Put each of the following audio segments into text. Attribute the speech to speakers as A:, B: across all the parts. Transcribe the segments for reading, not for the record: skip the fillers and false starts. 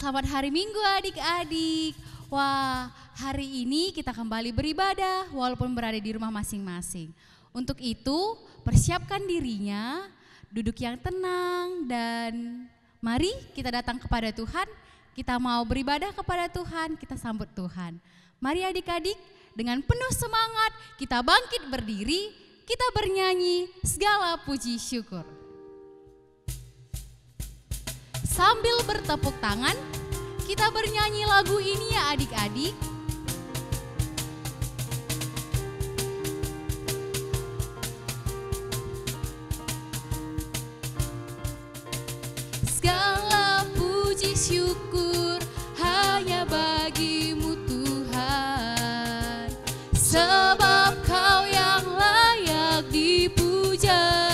A: Selamat hari Minggu adik-adik. Wah, hari ini kita kembali beribadah walaupun berada di rumah masing-masing. Untuk itu, persiapkan dirinya, duduk yang tenang dan mari kita datang kepada Tuhan. Kita mau beribadah kepada Tuhan, kita sambut Tuhan. Mari adik-adik, dengan penuh semangat kita bangkit berdiri, kita bernyanyi segala puji syukur. Sambil bertepuk tangan, kita bernyanyi lagu ini ya adik-adik. Segala puji syukur hanya bagimu Tuhan, sebab Kau yang layak dipuja.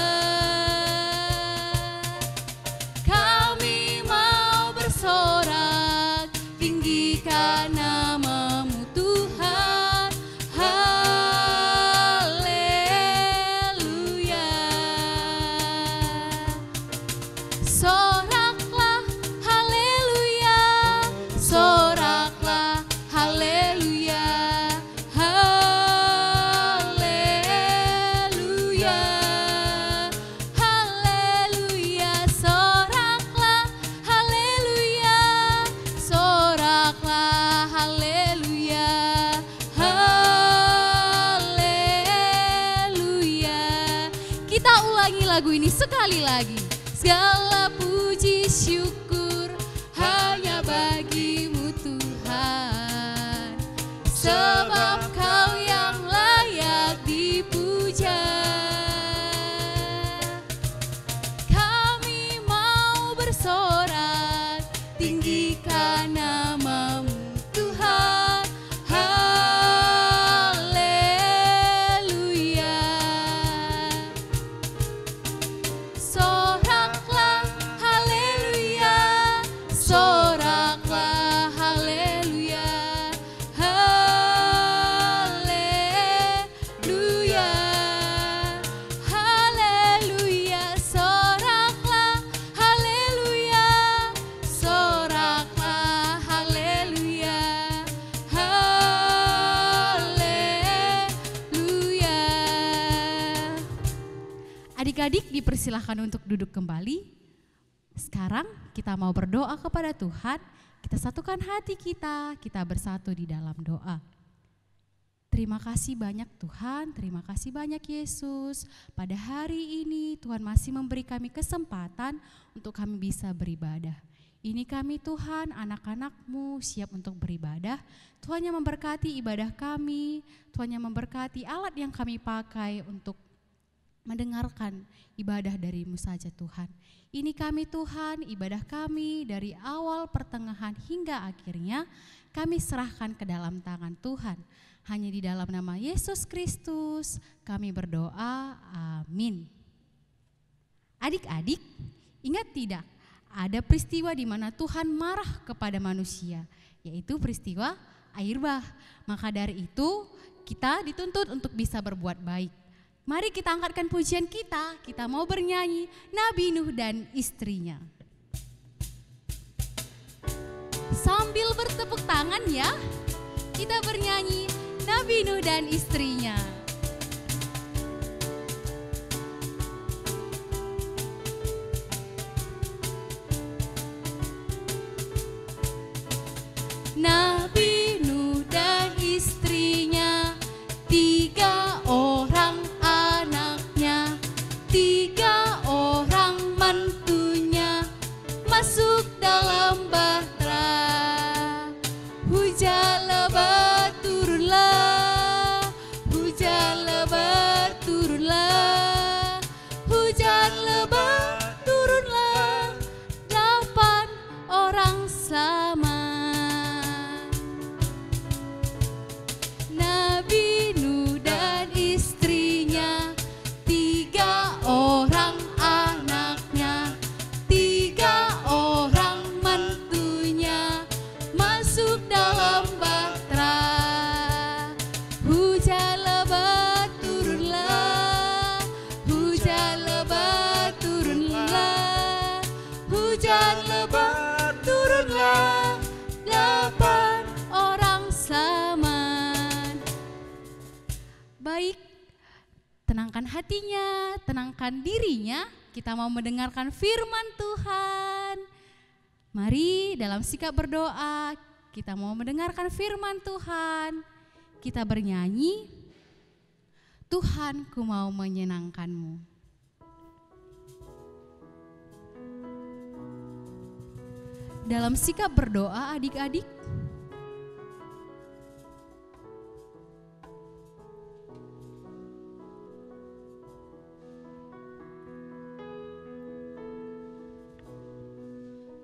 A: Lagu ini sekali lagi. Segala puji syukur hanya bagimu Tuhan, sebab Kau yang layak dipuja. Kami mau bersorak, tinggikan nama-Mu Tuhan. Adik-adik dipersilahkan untuk duduk kembali. Sekarang kita mau berdoa kepada Tuhan. Kita satukan hati kita bersatu di dalam doa. Terima kasih banyak Tuhan, terima kasih banyak Yesus. Pada hari ini Tuhan masih memberi kami kesempatan untuk kami bisa beribadah. Ini kami Tuhan, anak-anak-Mu siap untuk beribadah. Tuhan yang memberkati ibadah kami, Tuhan yang memberkati alat yang kami pakai untuk mendengarkan ibadah dari-Mu saja Tuhan. Ini kami Tuhan, ibadah kami dari awal, pertengahan hingga akhirnya kami serahkan ke dalam tangan Tuhan. Hanya di dalam nama Yesus Kristus kami berdoa, amin. Adik-adik, ingat tidak? Ada peristiwa di mana Tuhan marah kepada manusia, yaitu peristiwa air bah. Maka dari itu kita dituntut untuk bisa berbuat baik. Mari kita angkatkan pujian kita mau bernyanyi Nabi Nuh dan istrinya. Sambil bertepuk tangan ya, kita bernyanyi Nabi Nuh dan istrinya. Nabi Nuh dan istrinya, 3 orang anaknya, 3 orang mantunya masuk dalam bahtera. Hujan lebat turunlah, hujan Baik, tenangkan hatinya, tenangkan dirinya. Kita mau mendengarkan firman Tuhan. Mari dalam sikap berdoa, kita mau mendengarkan firman Tuhan. Kita bernyanyi, Tuhan ku mau menyenangkanmu. Dalam sikap berdoa adik-adik,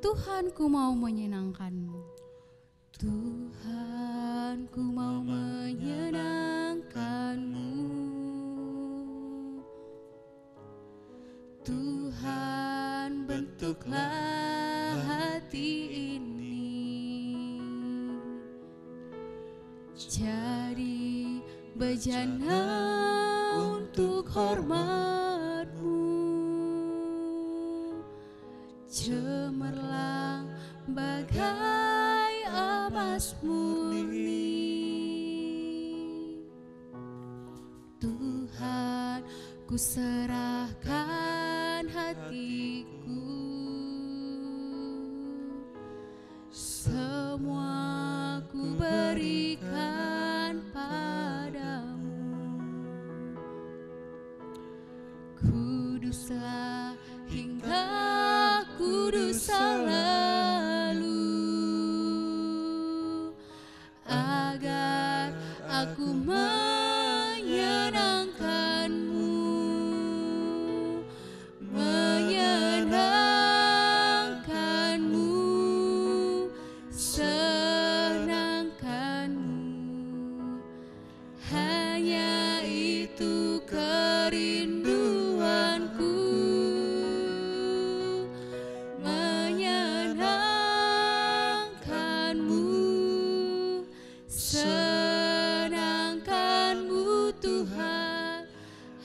A: Tuhan ku mau menyenangkanmu. Tuhan ku mau menyenangkanmu. Tuhan bentuklah hati ini jadi bejana untuk hormat-Mu. Cemerlang bagai emas murni. Tuhan, ku serahkan hatiku, semua ku berikan padamu. Kuduslah hingga kudus selalu, agar aku menyenangkan-Mu, menyenangkan-Mu, senangkan-Mu. Hanya itu kerinduanku, menyenangkan-Mu, senangkan-Mu Tuhan.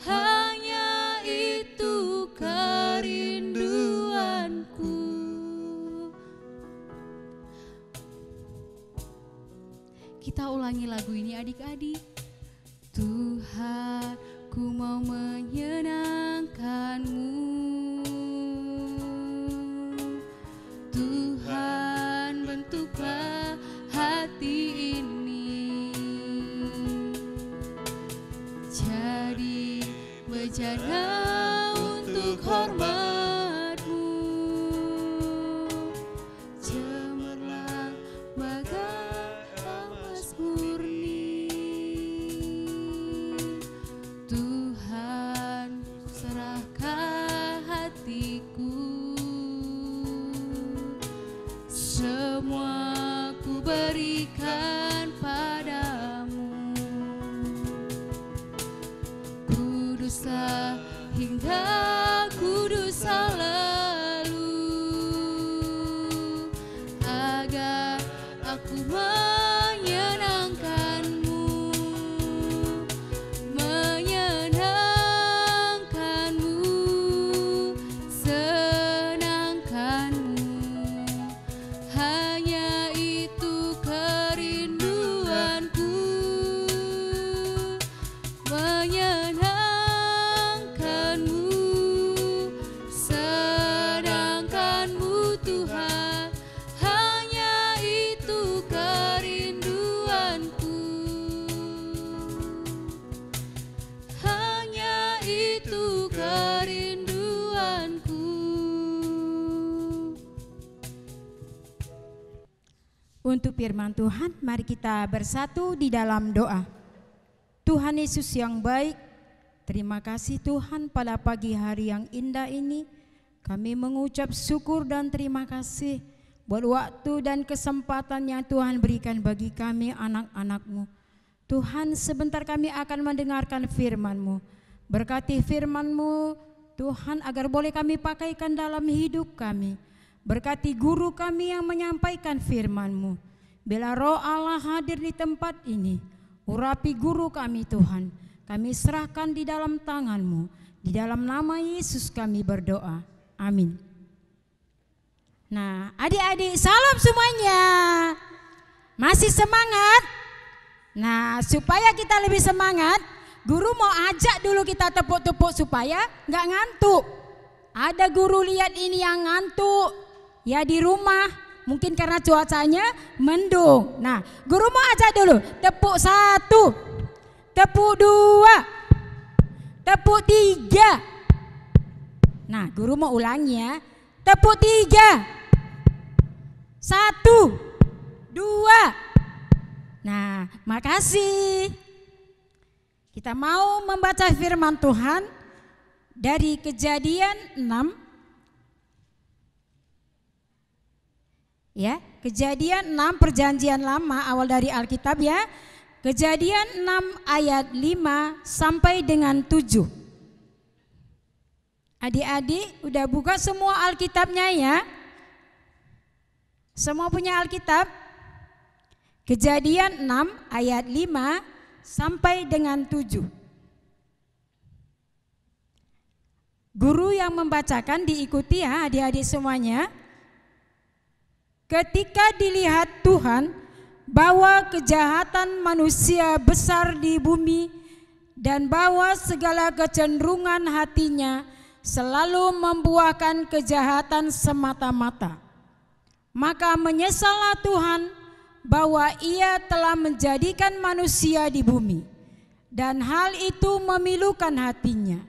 A: Hanya itu kerinduanku. Kita ulangi lagu ini adik-adik. Tuhan, ku mau menyenangkan-Mu. Tuhan, bentuklah hati ini jadi bejana untuk hormat-Mu. Cemerlang bagai emas murni. Tuhan, serahkan hatiku, semua ku berikan padamu. Kuduslah hingga kudus selalu, agar aku menyenangkan-Mu, menyenangkan-Mu, senangkan-Mu. Hanya itu kerinduanku, menyenangkan-Mu, senangkan-Mu Tuhan. Hanya itu kerinduanku, hanya itu kerinduanku.
B: Untuk firman Tuhan, mari kita bersatu di dalam doa. Tuhan Yesus yang baik, terima kasih Tuhan pada pagi hari yang indah ini. Kami mengucap syukur dan terima kasih buat waktu dan kesempatan yang Tuhan berikan bagi kami anak-anak-Mu. Tuhan, sebentar kami akan mendengarkan firman-Mu. Berkati firman-Mu Tuhan, agar boleh kami pakaikan dalam hidup kami. Berkati guru kami yang menyampaikan firman-Mu. Bila Roh Allah hadir di tempat ini, urapi guru kami Tuhan. Kami serahkan di dalam tangan-Mu. Di dalam nama Yesus kami berdoa. Amin. Nah, adik-adik, salam semuanya. Masih semangat? Nah, supaya kita lebih semangat, guru mau ajak dulu kita tepuk-tepuk supaya nggak ngantuk. Ada guru lihat ini yang ngantuk ya di rumah, mungkin karena cuacanya mendung. Nah, guru mau ajak dulu, tepuk 1, tepuk 2, tepuk 3. Nah, guru mau ulangi ya, tepuk 3, 1, 2. Nah, makasih. Kita mau membaca firman Tuhan dari Kejadian 6. Ya, Kejadian 6 Perjanjian Lama, awal dari Alkitab ya. Kejadian 6 ayat 5 sampai dengan 7. Adik-adik udah buka semua Alkitabnya ya? Semua punya Alkitab? Kejadian 6 ayat 5 sampai dengan 7. Guru yang membacakan diikuti ya adik-adik semuanya. Ketika dilihat Tuhan bahwa kejahatan manusia besar di bumi dan bahwa segala kecenderungan hatinya selalu membuahkan kejahatan semata-mata, maka menyesallah Tuhan bahwa Ia telah menjadikan manusia di bumi, dan hal itu memilukan hatinya.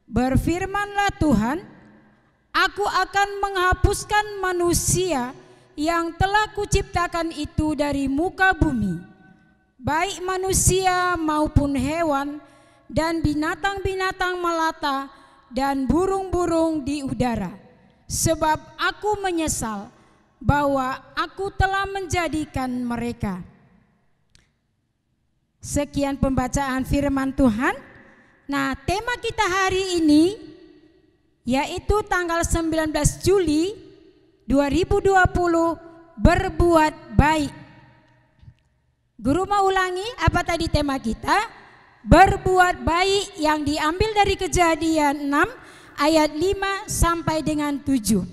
B: Berfirmanlah Tuhan, Aku akan menghapuskan manusia yang telah kuciptakan itu dari muka bumi, baik manusia maupun hewan dan binatang-binatang melata dan burung-burung di udara, sebab Aku menyesal bahwa Aku telah menjadikan mereka. Sekian pembacaan firman Tuhan. Nah, tema kita hari ini yaitu tanggal 19 Juli 2020, berbuat baik. Guru mau ulangi apa tadi tema kita? Berbuat baik, yang diambil dari Kejadian 6 ayat 5 sampai dengan 7.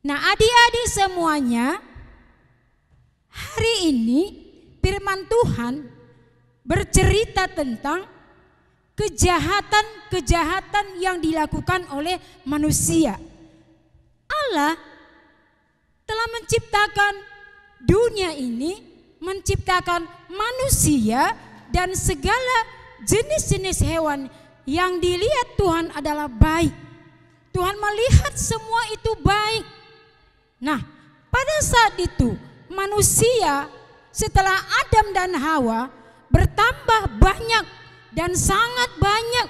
B: Nah, adik-adik semuanya, hari ini firman Tuhan bercerita tentang kejahatan-kejahatan yang dilakukan oleh manusia. Allah telah menciptakan dunia ini, menciptakan manusia dan segala jenis-jenis hewan yang dilihat Tuhan adalah baik. Tuhan melihat semua itu baik. Nah, pada saat itu manusia setelah Adam dan Hawa bertambah banyak dan sangat banyak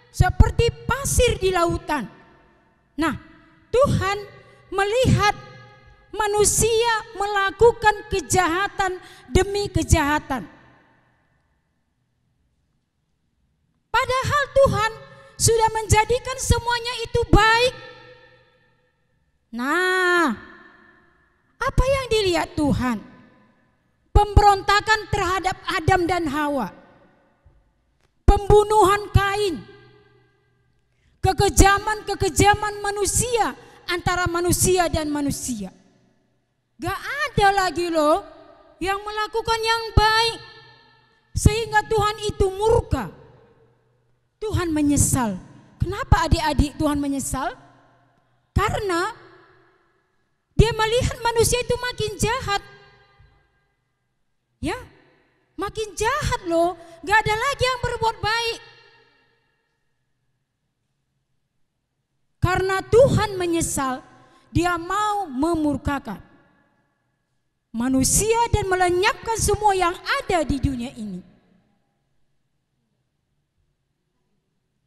B: seperti pasir di lautan. Nah, Tuhan melihat manusia melakukan kejahatan demi kejahatan. Padahal Tuhan sudah menjadikan semuanya itu baik. Nah, apa yang dilihat Tuhan? Pemberontakan terhadap Adam dan Hawa, pembunuhan Kain, kekejaman manusia antara manusia dan manusia. Gak ada lagi loh yang melakukan yang baik, sehingga Tuhan itu murka. Tuhan menyesal. Kenapa adik-adik Tuhan menyesal? Karena Dia melihat manusia itu makin jahat. Ya, makin jahat loh. Gak ada lagi yang berbuat baik. Karena Tuhan menyesal, Dia mau memurkakan manusia dan melenyapkan semua yang ada di dunia ini.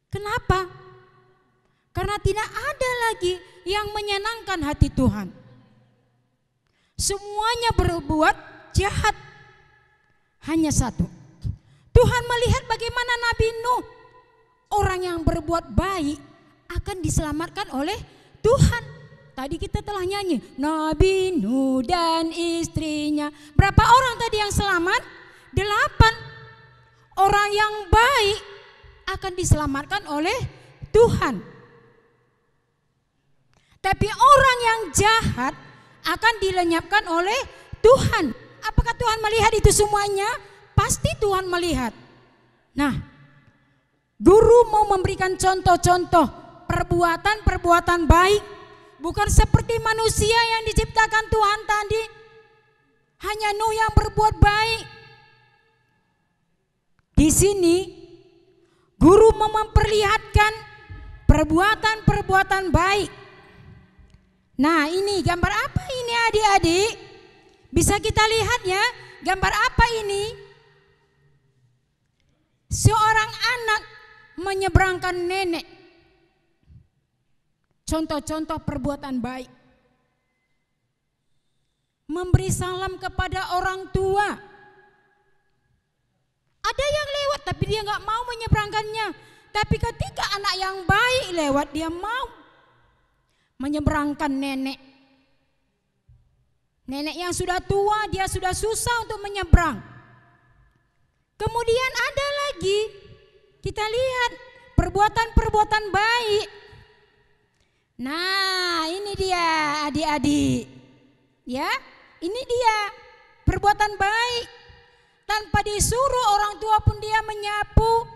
B: Kenapa? Karena tidak ada lagi yang menyenangkan hati Tuhan. Semuanya berbuat jahat. Hanya satu. Tuhan melihat bagaimana Nabi Nuh, orang yang berbuat baik, akan diselamatkan oleh Tuhan. Tadi kita telah nyanyi, Nabi Nuh dan istrinya. Berapa orang tadi yang selamat? 8. Orang yang baik akan diselamatkan oleh Tuhan. Tapi orang yang jahat akan dilenyapkan oleh Tuhan. Apakah Tuhan melihat itu semuanya? Pasti Tuhan melihat. Nah, guru mau memberikan contoh-contoh perbuatan-perbuatan baik, bukan seperti manusia yang diciptakan Tuhan tadi. Hanya Nuh yang berbuat baik. Di sini guru mau memperlihatkan perbuatan-perbuatan baik. Nah, ini gambar apa ini adik-adik? Bisa kita lihat ya, gambar apa ini? Seorang anak menyeberangkan nenek. Contoh-contoh perbuatan baik. Memberi salam kepada orang tua. Ada yang lewat tapi dia gak mau menyeberangkannya. Tapi ketika anak yang baik lewat, dia mau menyeberangkan nenek. Nenek yang sudah tua, dia sudah susah untuk menyeberang. Kemudian ada lagi, kita lihat perbuatan-perbuatan baik. Nah, ini dia adik-adik. Ya, ini dia perbuatan baik. Tanpa disuruh orang tua pun dia menyapu,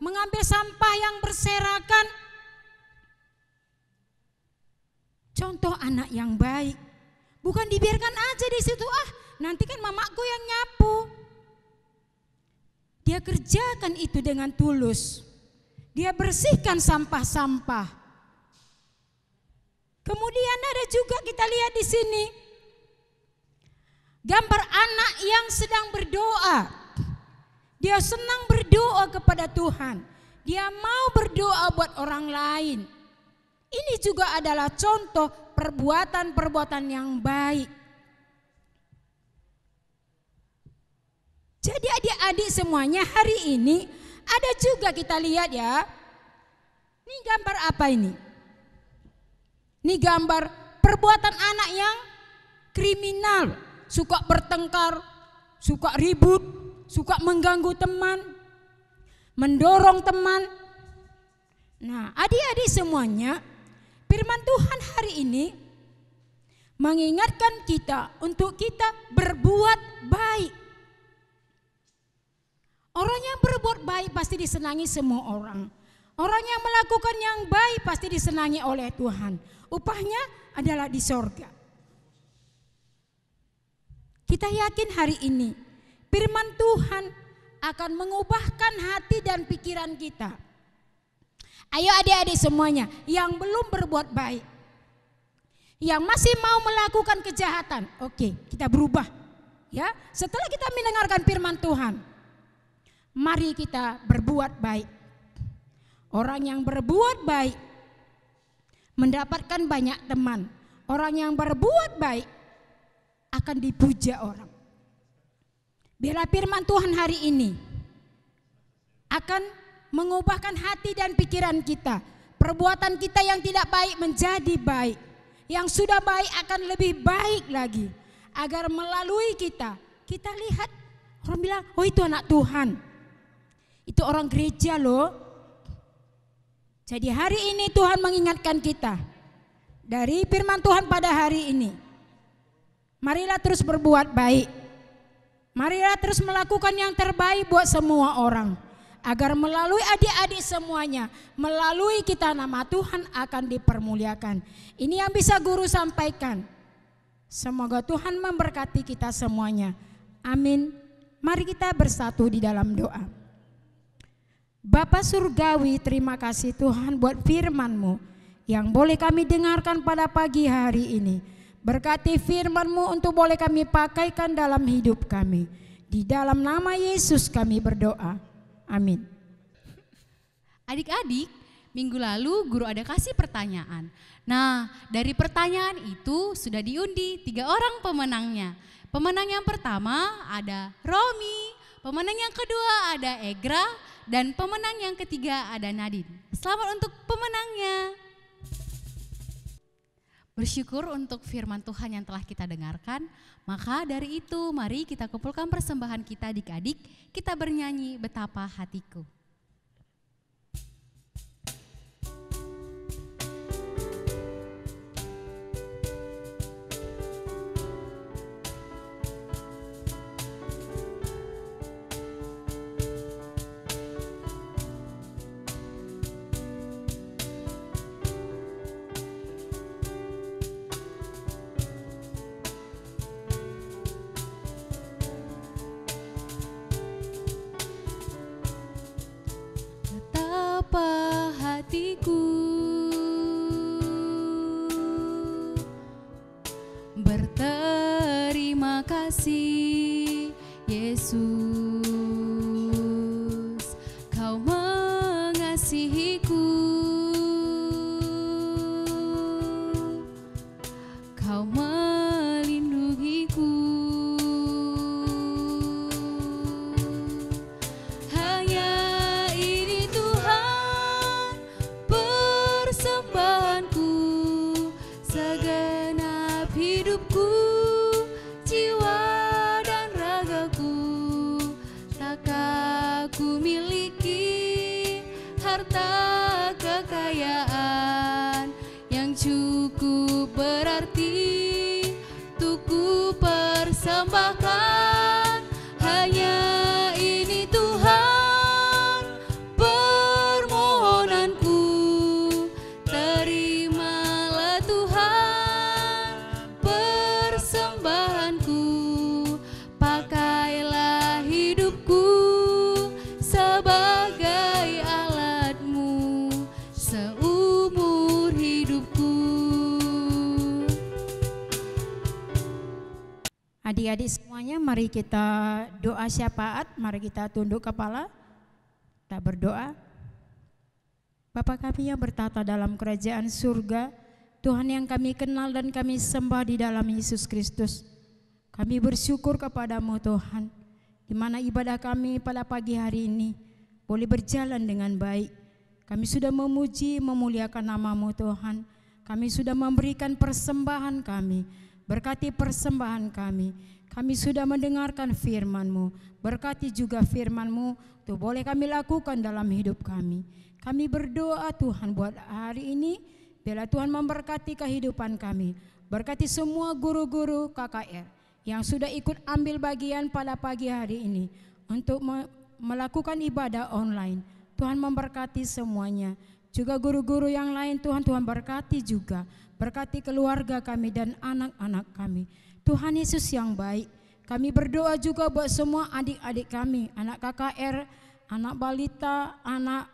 B: mengambil sampah yang berserakan. Contoh anak yang baik. Bukan dibiarkan aja di situ, nanti kan mamaku yang nyapu. Dia kerjakan itu dengan tulus. Dia bersihkan sampah-sampah. Kemudian ada juga kita lihat di sini gambar anak yang sedang berdoa. Dia senang berdoa kepada Tuhan. Dia mau berdoa buat orang lain. Ini juga adalah contoh perbuatan-perbuatan yang baik. Jadi adik-adik semuanya, hari ini ada juga kita lihat ya. Ini gambar apa ini? Ini gambar perbuatan anak yang kriminal, suka bertengkar, suka ribut, suka mengganggu teman, mendorong teman. Nah, adik-adik semuanya, firman Tuhan hari ini mengingatkan kita untuk kita berbuat baik. Orang yang berbuat baik pasti disenangi semua orang. Orang yang melakukan yang baik pasti disenangi oleh Tuhan. Upahnya adalah di sorga. Kita yakin hari ini firman Tuhan akan mengubahkan hati dan pikiran kita. Ayo adik-adik semuanya yang belum berbuat baik, yang masih mau melakukan kejahatan, oke, kita berubah. Ya, setelah kita mendengarkan firman Tuhan, mari kita berbuat baik. Orang yang berbuat baik mendapatkan banyak teman. Orang yang berbuat baik akan dipuja orang. Bila firman Tuhan hari ini akan mengubahkan hati dan pikiran kita. Perbuatan kita yang tidak baik menjadi baik. Yang sudah baik akan lebih baik lagi. Agar melalui kita lihat orang bilang, oh itu anak Tuhan. Itu orang gereja loh. Jadi hari ini Tuhan mengingatkan kita dari firman Tuhan pada hari ini. Marilah terus berbuat baik. Marilah terus melakukan yang terbaik buat semua orang. Agar melalui adik-adik semuanya, melalui kita nama Tuhan akan dipermuliakan. Ini yang bisa guru sampaikan. Semoga Tuhan memberkati kita semuanya. Amin. Mari kita bersatu di dalam doa. Bapa Surgawi, terima kasih Tuhan buat firman-Mu yang boleh kami dengarkan pada pagi hari ini. Berkati firman-Mu untuk boleh kami pakaikan dalam hidup kami. Di dalam nama Yesus kami berdoa. Amin.
A: Adik-adik, minggu lalu guru ada kasih pertanyaan. Nah, dari pertanyaan itu sudah diundi 3 orang pemenangnya. Pemenang yang pertama ada Romi, pemenang yang kedua ada Egra, dan pemenang yang ketiga ada Nadine. Selamat untuk pemenangnya. Bersyukur untuk firman Tuhan yang telah kita dengarkan. Maka dari itu mari kita kumpulkan persembahan kita adik-adik. Kita bernyanyi Betapa Hatiku. Bapa hatiku berterima kasih Yesus, Kau mengasihiku, Kau melindungiku. Hanya ini Tuhan persembahanku, segenap hidupku, jiwa dan ragaku. Tak aku miliki harta kekayaan yang cukup berarti untuk ku persembahkan. Hanya ini Tuhan permohonanku, terimalah Tuhan persembahanku. Pakailah hidupku sebagai alatmu seumur hidupku.
B: Adik-adik semuanya, mari kita doa syafaat, mari kita tunduk kepala, kita berdoa. Bapa kami yang bertata dalam kerajaan surga, Tuhan yang kami kenal dan kami sembah di dalam Yesus Kristus, kami bersyukur kepadamu Tuhan, di mana ibadah kami pada pagi hari ini boleh berjalan dengan baik. Kami sudah memuji, memuliakan namamu Tuhan. Kami sudah memberikan persembahan kami. Berkati persembahan kami. Kami sudah mendengarkan firman-Mu. Berkati juga firman-Mu, itu boleh kami lakukan dalam hidup kami. Kami berdoa Tuhan buat hari ini, biarlah Tuhan memberkati kehidupan kami. Berkati semua guru-guru KKR yang sudah ikut ambil bagian pada pagi hari ini untuk melakukan ibadah online. Tuhan memberkati semuanya. Juga guru-guru yang lain Tuhan berkati juga. Berkati keluarga kami dan anak-anak kami. Tuhan Yesus yang baik, kami berdoa juga buat semua adik-adik kami, anak KKR, anak balita, anak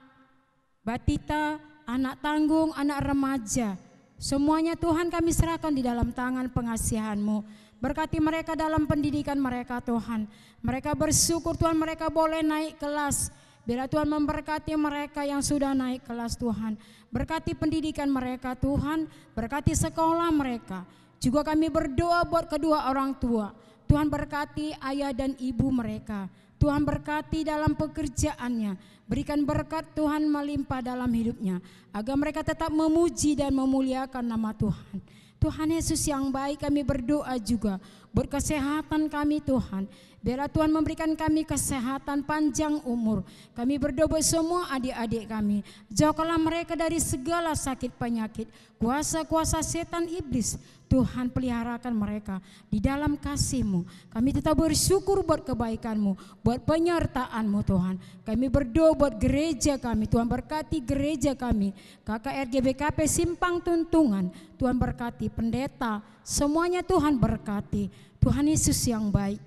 B: batita, anak tanggung, anak remaja. Semuanya Tuhan kami serahkan di dalam tangan pengasihan-Mu. Berkati mereka dalam pendidikan mereka Tuhan. Mereka bersyukur Tuhan mereka boleh naik kelas. Bila Tuhan memberkati mereka yang sudah naik kelas Tuhan. Berkati pendidikan mereka Tuhan. Berkati sekolah mereka. Juga kami berdoa buat kedua orang tua. Tuhan berkati ayah dan ibu mereka. Tuhan berkati dalam pekerjaannya. Berikan berkat Tuhan melimpah dalam hidupnya. Agar mereka tetap memuji dan memuliakan nama Tuhan. Tuhan Yesus yang baik, kami berdoa juga buat kesehatan kami Tuhan. Biarlah Tuhan memberikan kami kesehatan panjang umur. Kami berdoa buat semua adik-adik kami. Jauhkanlah mereka dari segala sakit penyakit, kuasa-kuasa setan iblis. Tuhan peliharakan mereka di dalam kasih-Mu. Kami tetap bersyukur buat kebaikan-Mu, buat penyertaan-Mu Tuhan. Kami berdoa buat gereja kami. Tuhan berkati gereja kami. KKR GBKP Simpang Tuntungan. Tuhan berkati pendeta. Semuanya Tuhan berkati. Tuhan Yesus yang baik.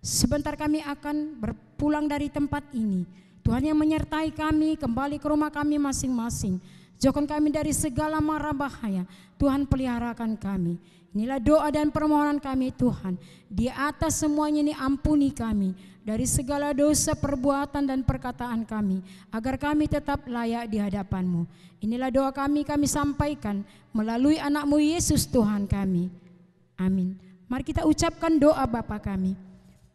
B: Sebentar kami akan berpulang dari tempat ini. Tuhan yang menyertai kami kembali ke rumah kami masing-masing. Jauhkan kami dari segala mara bahaya. Tuhan peliharakan kami. Inilah doa dan permohonan kami Tuhan. Di atas semuanya ini ampuni kami. Dari segala dosa, perbuatan dan perkataan kami. Agar kami tetap layak di hadapan-Mu. Inilah doa kami sampaikan melalui anak-Mu Yesus Tuhan kami. Amin. Mari kita ucapkan doa Bapa kami.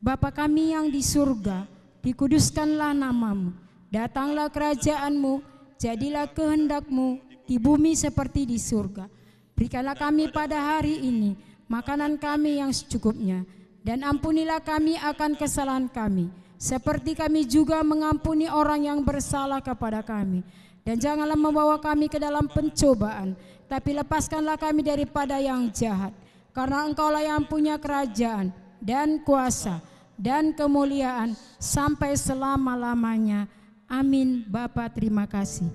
B: Bapa kami yang di surga, dikuduskanlah nama-Mu. Datanglah kerajaan-Mu, jadilah kehendak-Mu di bumi seperti di surga. Berikanlah kami pada hari ini makanan kami yang secukupnya. Dan ampunilah kami akan kesalahan kami, seperti kami juga mengampuni orang yang bersalah kepada kami. Dan janganlah membawa kami ke dalam pencobaan, tapi lepaskanlah kami daripada yang jahat. Karena Engkaulah yang punya kerajaan dan kuasa dan kemuliaan sampai selama-lamanya. Amin. Bapa, terima kasih.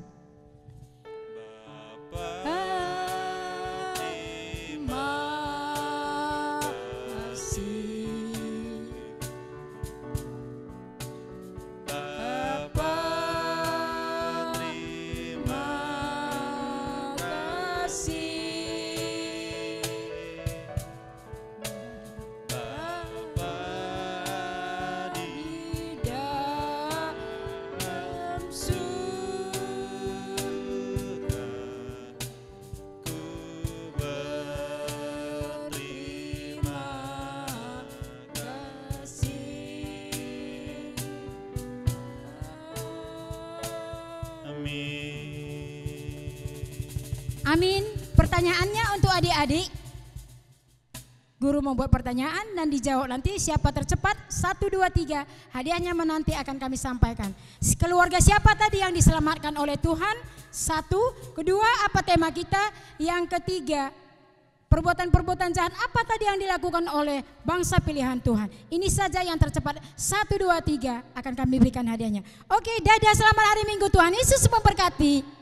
B: Amin. Pertanyaannya untuk adik-adik. Guru membuat pertanyaan dan dijawab nanti siapa tercepat 1, 2, 3 hadiahnya menanti akan kami sampaikan. Keluarga siapa tadi yang diselamatkan oleh Tuhan? 1, kedua apa tema kita? Yang ketiga perbuatan-perbuatan jahat apa tadi yang dilakukan oleh bangsa pilihan Tuhan? Ini saja yang tercepat 1, 2, 3 akan kami berikan hadiahnya. Oke, dadah, selamat hari Minggu, Tuhan Yesus memberkati.